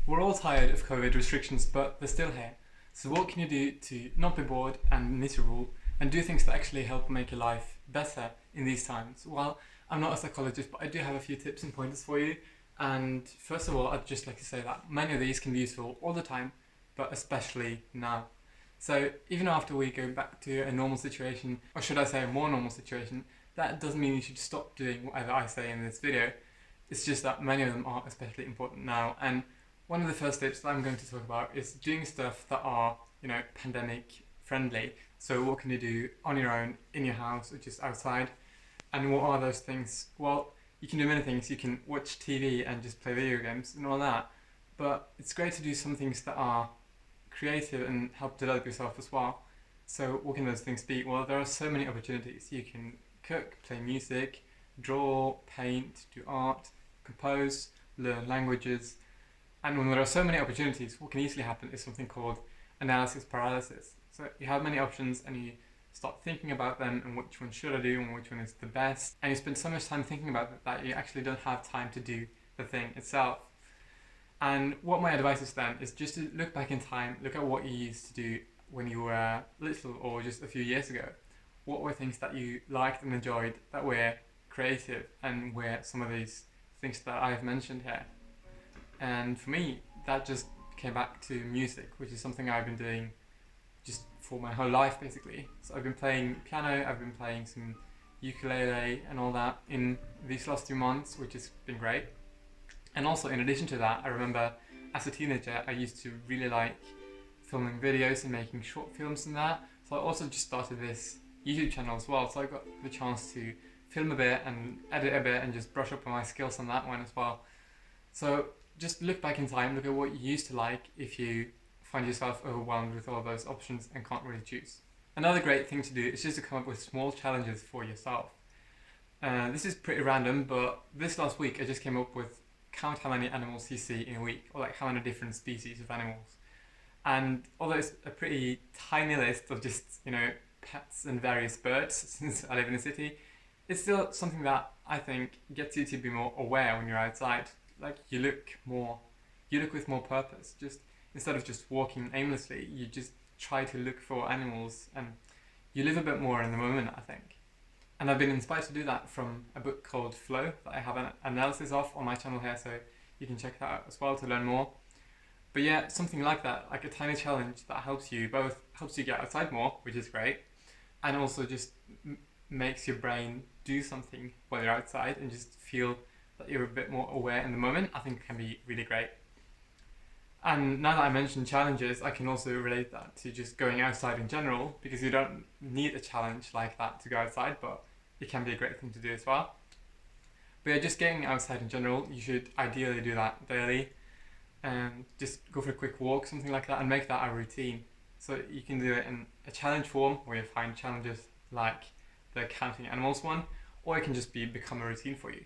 We're all tired of COVID restrictions, but they're still here. So what can you do to not be bored and miserable and do things that actually help make your life better in these times? Well, I'm not a psychologist, but I do have a few tips and pointers for you. And first of all, I'd just like to say that many of these can be useful all the time, but especially now. So even after we go back to a normal situation, or should I say a more normal situation, that doesn't mean you should stop doing whatever I say in this video. It's just that many of them are especially important now. And one of the first tips that I'm going to talk about is doing stuff that are, pandemic friendly. So what can you do on your own, in your house, or just outside? And what are those things? Well, you can do many things. You can watch TV and just play video games and all that. But it's great to do some things that are creative and help develop yourself as well. So what can those things be? Well, there are so many opportunities. You can cook, play music, draw, paint, do art, compose, learn languages. And when there are so many opportunities, what can easily happen is something called analysis paralysis. So you have many options and you start thinking about them and which one should I do and which one is the best. And you spend so much time thinking about it that you actually don't have time to do the thing itself. And what my advice is then is just to look back in time, look at what you used to do when you were little or just a few years ago. What were things that you liked and enjoyed that were creative and were some of these things that I've mentioned here. And for me, that just came back to music, which is something I've been doing just for my whole life basically. So I've been playing piano, I've been playing some ukulele and all that in these last 2 months, which has been great. And also in addition to that, I remember as a teenager I used to really like filming videos and making short films and that. So I also just started this YouTube channel as well, so I got the chance to film a bit and edit a bit and just brush up on my skills on that one as well. So just look back in time, look at what you used to like if you find yourself overwhelmed with all those options and can't really choose. Another great thing to do is just to come up with small challenges for yourself. This is pretty random, but this last week I just came up with count how many animals you see in a week, or like how many different species of animals. And although it's a pretty tiny list of just, pets and various birds, since I live in a city, it's still something that I think gets you to be more aware when you're outside. Like you look with more purpose. Just instead of just walking aimlessly, you just try to look for animals and you live a bit more in the moment, I think. And I've been inspired to do that from a book called Flow that I have an analysis of on my channel here, so you can check that out as well to learn more. But yeah, something like that, like a tiny challenge that helps you get outside more, which is great, and also just makes your brain do something while you're outside and just feel that you're a bit more aware in the moment, I think can be really great. And now that I mentioned challenges, I can also relate that to just going outside in general, because you don't need a challenge like that to go outside, but it can be a great thing to do as well. But yeah, just getting outside in general, you should ideally do that daily, and just go for a quick walk, something like that, and make that a routine. So you can do it in a challenge form, where you find challenges like the counting animals one, or it can just become a routine for you.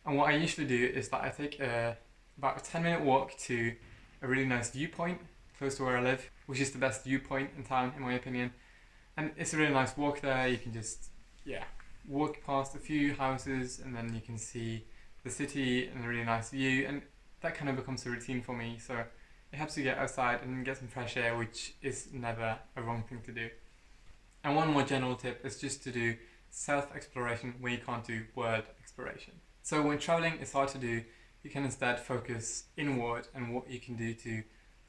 And what I usually do is that I take about a 10-minute walk to a really nice viewpoint close to where I live, which is the best viewpoint in town in my opinion. And it's a really nice walk there. You can just walk past a few houses and then you can see the city and a really nice view, and that kind of becomes a routine for me. So it helps you get outside and get some fresh air, which is never a wrong thing to do. And one more general tip is just to do self-exploration when you can't do word exploration. So when traveling is hard to do, you can instead focus inward on what you can do to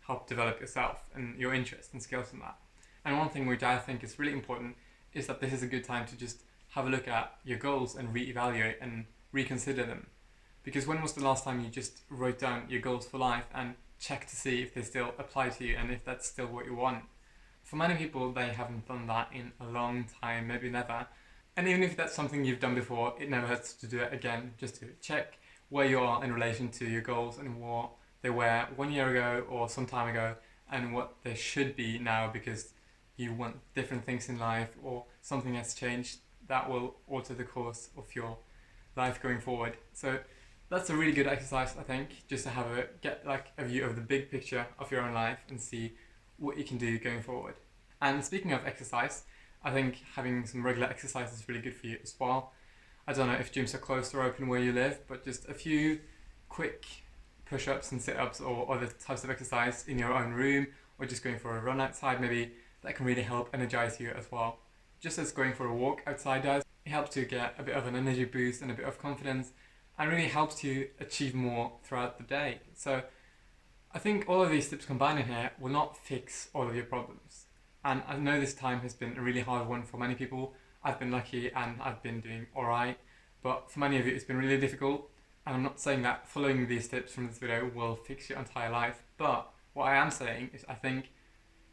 help develop yourself and your interests and skills in that. And one thing which I think is really important is that this is a good time to just have a look at your goals and reevaluate and reconsider them. Because when was the last time you just wrote down your goals for life and checked to see if they still apply to you and if that's still what you want? For many people, they haven't done that in a long time, maybe never. And even if that's something you've done before, it never hurts to do it again, just to check where you are in relation to your goals and what they were 1 year ago or some time ago and what they should be now, because you want different things in life or something has changed that will alter the course of your life going forward. So that's a really good exercise, I think, just to get a view of the big picture of your own life and see what you can do going forward. And speaking of exercise, I think having some regular exercise is really good for you as well. I don't know if gyms are closed or open where you live, but just a few quick push-ups and sit-ups or other types of exercise in your own room, or just going for a run outside, maybe that can really help energize you as well. Just as going for a walk outside does, it helps you get a bit of an energy boost and a bit of confidence, and really helps you achieve more throughout the day. So I think all of these tips combined in here will not fix all of your problems. And I know this time has been a really hard one for many people. I've been lucky and I've been doing alright, but for many of you it's been really difficult. And I'm not saying that following these tips from this video will fix your entire life, but what I am saying is I think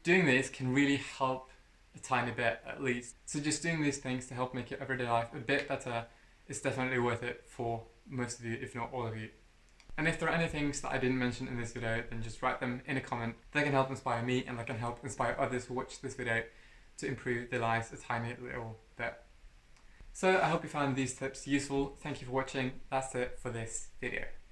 doing this can really help a tiny bit at least. So just doing these things to help make your everyday life a bit better is definitely worth it for most of you, if not all of you. And if there are any things that I didn't mention in this video, then just write them in a comment. They can help inspire me and they can help inspire others who watch this video to improve their lives a tiny little bit. So I hope you found these tips useful. Thank you for watching. That's it for this video.